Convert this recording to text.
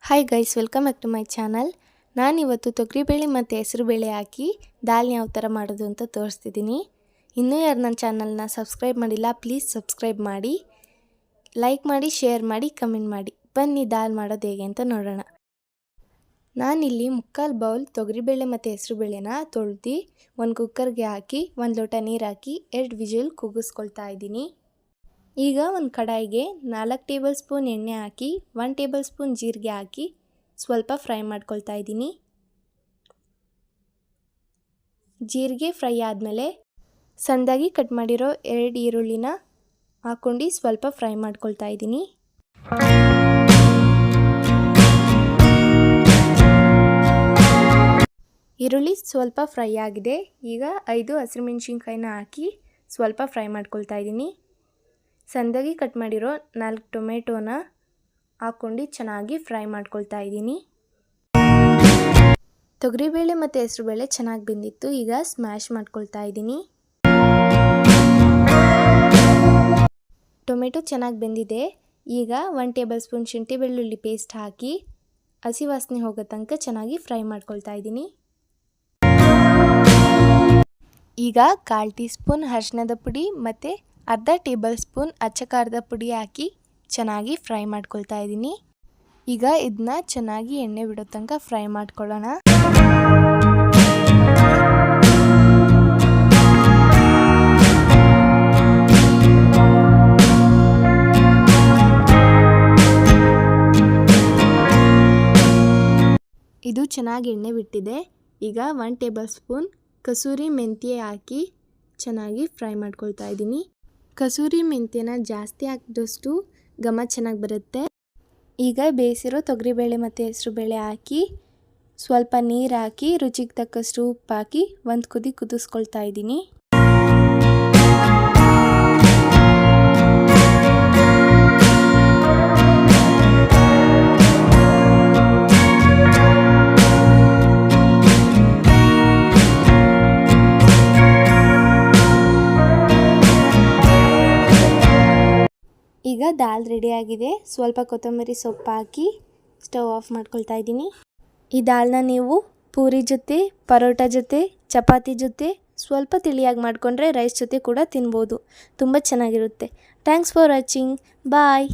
Hi guys, welcome back to my channel. ನಾನಿವತ್ತು ತೊಗರಿಬೇಳೆ ಮತ್ತು ಹೆಸರುಬೇಳೆ ಹಾಕಿ ದಾಲ್ನ ಯಾವ ಥರ ಮಾಡೋದು ಅಂತ ತೋರಿಸ್ತಿದ್ದೀನಿ. ಇನ್ನೂ ಯಾರು ನನ್ನ ಚಾನಲ್ನ ಸಬ್ಸ್ಕ್ರೈಬ್ ಮಾಡಿಲ್ಲ, ಪ್ಲೀಸ್ ಸಬ್ಸ್ಕ್ರೈಬ್ ಮಾಡಿ, ಲೈಕ್ ಮಾಡಿ, ಶೇರ್ ಮಾಡಿ, ಕಮೆಂಟ್ ಮಾಡಿ. ಬನ್ನಿ ದಾಲ್ ಮಾಡೋದು ಹೇಗೆ ಅಂತ ನೋಡೋಣ. ನಾನಿಲ್ಲಿ 3/4 ಬೌಲ್ ತೊಗರಿಬೇಳೆ ಮತ್ತು ಹೆಸರುಬೇಳೆನ ತೊಳೆದು ಒಂದು ಕುಕ್ಕರ್ಗೆ ಹಾಕಿ 1 ಲೋಟ ನೀರು ಹಾಕಿ 2 ವಿಜಿಲ್ ಕೂಗಿಸ್ಕೊಳ್ತಾ ಇದ್ದೀನಿ. ಈಗ ಒಂದು ಕಡಾಯಿಗೆ 4 ಟೇಬಲ್ ಸ್ಪೂನ್ ಎಣ್ಣೆ ಹಾಕಿ 1 ಟೇಬಲ್ ಸ್ಪೂನ್ ಜೀರಿಗೆ ಹಾಕಿ ಸ್ವಲ್ಪ ಫ್ರೈ ಮಾಡ್ಕೊಳ್ತಾ ಇದ್ದೀನಿ. ಜೀರಿಗೆ ಫ್ರೈ ಆದಮೇಲೆ ಸಣ್ಣದಾಗಿ ಕಟ್ ಮಾಡಿರೋ 2 ಈರುಳ್ಳಿನ ಹಾಕ್ಕೊಂಡು ಸ್ವಲ್ಪ ಫ್ರೈ ಮಾಡ್ಕೊಳ್ತಾ ಇದ್ದೀನಿ. ಈರುಳ್ಳಿ ಸ್ವಲ್ಪ ಫ್ರೈ ಆಗಿದೆ. ಈಗ 5 ಹಸಿರುಮೆಣಸಿನ್ಕಾಯಿನ ಹಾಕಿ ಸ್ವಲ್ಪ ಫ್ರೈ ಮಾಡ್ಕೊಳ್ತಾ ಇದ್ದೀನಿ. ಸಣ್ಣದಾಗಿ ಕಟ್ ಮಾಡಿರೋ 4 ಟೊಮೆಟೊನ ಹಾಕ್ಕೊಂಡು ಚೆನ್ನಾಗಿ ಫ್ರೈ ಮಾಡ್ಕೊಳ್ತಾ ಇದ್ದೀನಿ. ತೊಗರಿಬೇಳೆ ಮತ್ತು ಹೆಸರುಬೇಳೆ ಚೆನ್ನಾಗಿ ಬೆಂದಿತ್ತು. ಈಗ ಸ್ಮ್ಯಾಶ್ ಮಾಡ್ಕೊಳ್ತಾ ಇದ್ದೀನಿ. ಟೊಮೆಟೊ ಚೆನ್ನಾಗಿ ಬೆಂದಿದೆ. ಈಗ 1 ಟೇಬಲ್ ಸ್ಪೂನ್ ಶುಂಠಿ ಬೆಳ್ಳುಳ್ಳಿ ಪೇಸ್ಟ್ ಹಾಕಿ ಹಸಿ ವಾಸನೆ ಹೋಗೋ ತನಕ ಚೆನ್ನಾಗಿ ಫ್ರೈ ಮಾಡ್ಕೊಳ್ತಾ ಇದ್ದೀನಿ. ಈಗ 1/4 ಟೀ ಸ್ಪೂನ್ ಅರಿಶಿಣದ ಪುಡಿ ಮತ್ತು ಅರ್ಧ ಟೇಬಲ್ ಸ್ಪೂನ್ ಅಚ್ಚ ಖಾರದ ಪುಡಿ ಹಾಕಿ ಚೆನ್ನಾಗಿ ಫ್ರೈ ಮಾಡ್ಕೊಳ್ತಾ ಇದ್ದೀನಿ. ಈಗ ಇದನ್ನ ಚೆನ್ನಾಗಿ ಎಣ್ಣೆ ಬಿಡೋ ತನಕ ಫ್ರೈ ಮಾಡ್ಕೊಳ್ಳೋಣ. ಇದು ಚೆನ್ನಾಗಿ ಎಣ್ಣೆ ಬಿಟ್ಟಿದೆ. ಈಗ 1 ಟೇಬಲ್ ಸ್ಪೂನ್ ಕಸೂರಿ ಮೆಂತ್ಯ ಹಾಕಿ ಚೆನ್ನಾಗಿ ಫ್ರೈ ಮಾಡ್ಕೊಳ್ತಾ ಇದ್ದೀನಿ. ಕಸೂರಿ ಮೆಂತ್ಯನ ಜಾಸ್ತಿ ಹಾಕಿದಷ್ಟು ಘಮ ಚೆನ್ನಾಗಿ ಬರುತ್ತೆ. ಈಗ ಬೇಯಿಸಿರೋ ತೊಗರಿಬೇಳೆ ಮತ್ತು ಹೆಸರುಬೇಳೆ ಹಾಕಿ ಸ್ವಲ್ಪ ನೀರು ಹಾಕಿ ರುಚಿಗೆ ತಕ್ಕಷ್ಟು ಉಪ್ಪು ಹಾಕಿ 1 ಕುದಿ ಕುದಿಸ್ಕೊಳ್ತಾ ಇದ್ದೀನಿ. ಈಗ ದಾಲ್ ರೆಡಿಯಾಗಿದೆ. ಸ್ವಲ್ಪ ಕೊತ್ತಂಬರಿ ಸೊಪ್ಪು ಹಾಕಿ ಸ್ಟವ್ ಆಫ್ ಮಾಡ್ಕೊಳ್ತಾ ಇದ್ದೀನಿ. ಈ ದಾಲ್ನ ನೀವು ಪೂರಿ ಜೊತೆ, ಪರೋಟ ಜೊತೆ, ಚಪಾತಿ ಜೊತೆ ಸ್ವಲ್ಪ ತಿಳಿಯಾಗಿ ಮಾಡಿಕೊಂಡ್ರೆ ರೈಸ್ ಜೊತೆ ಕೂಡ ತಿನ್ಬೋದು. ತುಂಬ ಚೆನ್ನಾಗಿರುತ್ತೆ. Thanks for watching. ಬಾಯ್.